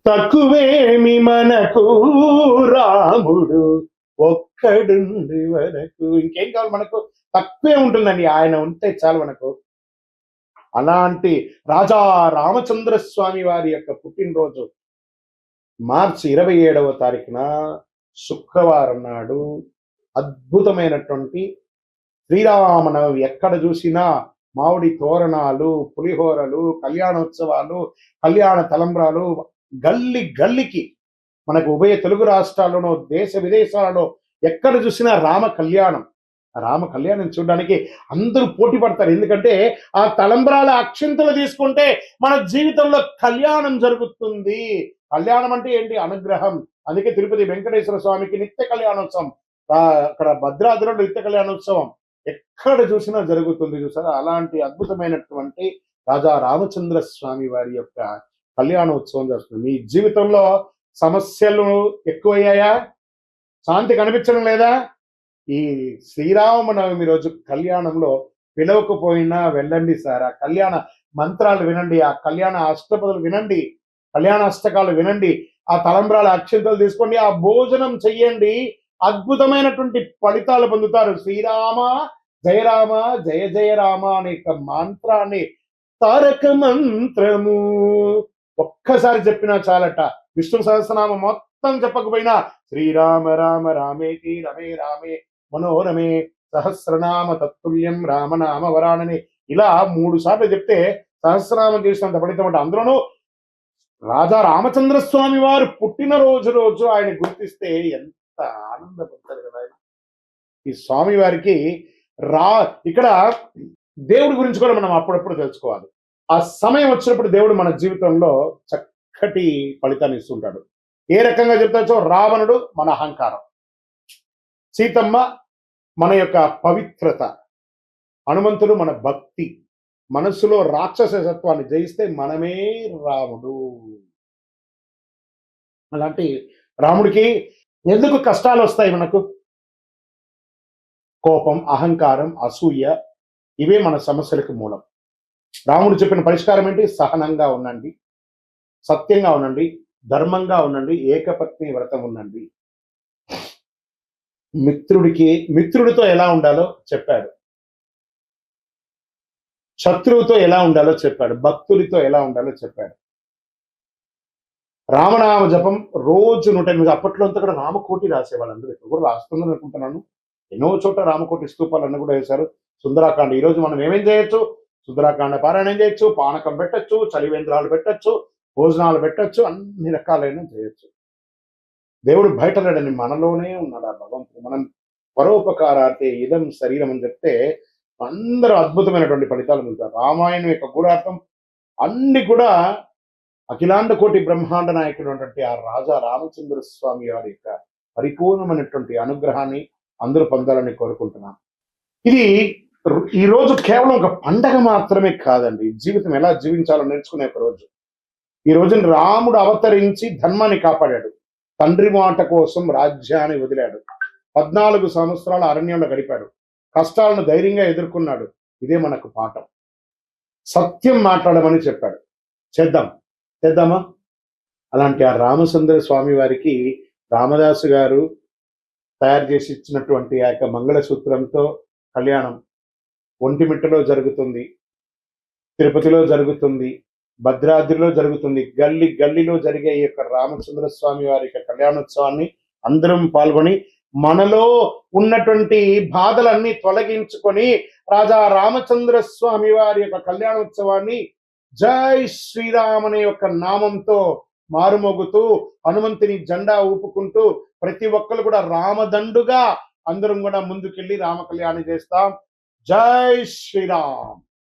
తక్కువేమి మనకు రాముడు ఒక్కడుండి వరకు. ఇంకేం కావాలి మనకు? తక్కువే ఉంటుందండి, ఆయన ఉంటే చాలు మనకు. అలాంటి రాజా రామచంద్ర స్వామి వారి యొక్క పుట్టినరోజు మార్చి 27వ తారీఖున శుక్రవారం నాడు అద్భుతమైనటువంటి శ్రీరామనవమి. ఎక్కడ చూసినా మామిడి తోరణాలు, పులిహోరలు, కళ్యాణోత్సవాలు, కళ్యాణ తలంబ్రాలు, గల్లి గల్లికి మనకు ఉభయ తెలుగు రాష్ట్రాల్లోనూ దేశ విదేశాలలో ఎక్కడ చూసినా రామ కళ్యాణం. రామ కళ్యాణం చూడడానికి అందరూ పోటీ పడతారు. ఎందుకంటే ఆ తలంబ్రాల అక్షింతలు తీసుకుంటే మన జీవితంలో కళ్యాణం జరుగుతుంది. కళ్యాణం అంటే ఏంటి? అనుగ్రహం. అందుకే తిరుపతి వెంకటేశ్వర స్వామికి నిత్య కళ్యాణోత్సవం, అక్కడ భద్రాద్రిలో నిత్య కళ్యాణోత్సవం ఎక్కడ చూసినా జరుగుతుంది. చూసారా? అలాంటి అద్భుతమైనటువంటి రాజా రామచంద్ర స్వామి వారి యొక్క కళ్యాణోత్సవం జరుగుతుంది. మీ జీవితంలో సమస్యలు ఎక్కువయ్యాయా? శాంతి కనిపించడం లేదా? ఈ శ్రీరామనవమి రోజు కళ్యాణంలో పిలవకపోయినా వెళ్ళండి సార్. ఆ కళ్యాణ మంత్రాలు వినండి, ఆ కళ్యాణ అష్టపదులు వినండి, కళ్యాణ అష్టకాలు వినండి, ఆ తలంబ్రాల అక్షంతలు తీసుకోండి, ఆ భోజనం చెయ్యండి. అద్భుతమైనటువంటి ఫలితాలు పొందుతారు. శ్రీరామ జయ రామ జయ జయ రామ అనే మంత్రాన్ని, తారక మంత్రము ఒక్కసారి చెప్పినా చాలట. విష్ణు సహస్రనామం మొత్తం చెప్పకపోయినా శ్రీరామ రామ రామేతి రమే రామే మనోరమే సహస్రనామ తత్తుల్యం రామనామ వరానని ఇలా 3 సార్లు చెప్తే సహస్రనామం చేసినంత ఫలితం అంటే. అందులోనూ రాజా రామచంద్ర స్వామి వారు పుట్టినరోజు ఆయన గుర్తిస్తే ఎంత ఆనందపడతారు కదా ఆయన. ఈ స్వామి వారికి ఇక్కడ దేవుడి గురించి కూడా మనం అప్పుడప్పుడు తెలుసుకోవాలి. ఆ సమయం వచ్చినప్పుడు దేవుడు మన జీవితంలో చక్కటి ఫలితాన్ని ఇస్తుంటాడు. ఏ రకంగా చెప్తాచో, రావణుడు మన అహంకారం, సీతమ్మ మన యొక్క పవిత్రత, హనుమంతుడు మన భక్తి, మనస్సులో రాక్షసత్వాన్ని జయిస్తే మనమే రాముడు. అలాంటి రాముడికి ఎందుకు కష్టాలు వస్తాయి మనకు? కోపం, అహంకారం, అసూయ, ఇవే మన సమస్యలకు మూలం. రాముడు చెప్పిన పరిష్కారం ఏంటి? సహనంగా ఉండండి, సత్యంగా ఉండండి, ధర్మంగా ఉండండి, ఏకపత్ని వ్రతం ఉండండి. మిత్రుడితో ఎలా ఉండాలో చెప్పాడు, శత్రువుతో ఎలా ఉండాలో చెప్పాడు, భక్తుడితో ఎలా ఉండాలో చెప్పాడు. రామనామ జపం రోజు 108. అప్పట్లో అంతా కూడా రామకోటి రాసేవాళ్ళు. అందరూ ఇప్పుడు కూడా రాస్తున్నారు అనుకుంటున్నాను. ఎన్నో చోట రామకోటి స్తూపాలన్నీ కూడా వేశారు. సుందరాకాండ ఈరోజు మనం ఏమేం చేయొచ్చు? సుందరాకాండ పారాయణం చేయొచ్చు, పానకం పెట్టచ్చు, చలివేంద్రాలు పెట్టచ్చు, భోజనాలు పెట్టచ్చు, అన్ని రకాలైన చేయొచ్చు. దేవుడు బయట లేడని, మనలోనే ఉన్నాడు ఆ భగవంతుడు. మనం పరోపకారార్థే ఇదం శరీరం అని చెప్తే అందరూ అద్భుతమైనటువంటి ఫలితాలు పొందుతారు. రామాయణం యొక్క గూఢార్థం అన్ని కూడా అఖిలాండ కోటి బ్రహ్మాండ నాయకుడు ఉన్నటువంటి ఆ రాజా రామచంద్ర స్వామి వారి యొక్క పరిపూర్ణమైనటువంటి అనుగ్రహాన్ని అందరూ పొందాలని కోరుకుంటున్నాను. ఇది ఈ రోజు కేవలం ఒక పండగ మాత్రమే కాదండి, జీవితం ఎలా జీవించాలో నేర్చుకునే ఒక రోజు. ఈ రోజున రాముడు అవతరించి ధర్మాన్ని కాపాడాడు, తండ్రి మాట కోసం రాజ్యాన్ని వదిలాడు, 14 సంవత్సరాల అరణ్యంలో గడిపాడు, కష్టాలను ధైర్యంగా ఎదుర్కొన్నాడు. ఇదే మనకు పాఠం. సత్యం మాట్లాడమని చెప్పాడు. చేద్దామా? అలాంటి ఆ రామచంద్ర స్వామి వారికి రామదాసు గారు తయారు చేసి ఇచ్చినటువంటి ఆ యొక్క మంగళసూత్రంతో కళ్యాణం ఒంటిమిట్టలో జరుగుతుంది, తిరుపతిలో జరుగుతుంది, భద్రాద్రిలో జరుగుతుంది. గల్లి గల్లీలో జరిగే ఈ యొక్క రామచంద్ర స్వామి వారి యొక్క కళ్యాణోత్సవాన్ని అందరం పాల్గొని మనలో ఉన్నటువంటి బాధలన్నీ తొలగించుకొని రాజా రామచంద్ర స్వామి వారి యొక్క కళ్యాణోత్సవాన్ని జై శ్రీరామ్ అనే యొక్క నామంతో మారుమోగుతూ, హనుమంతుని జెండా ఊపుకుంటూ ప్రతి ఒక్కరు కూడా రామదండుగా అందరం కూడా ముందుకెళ్ళి రామ కళ్యాణం చేస్తాం. జై శ్రీరామ్.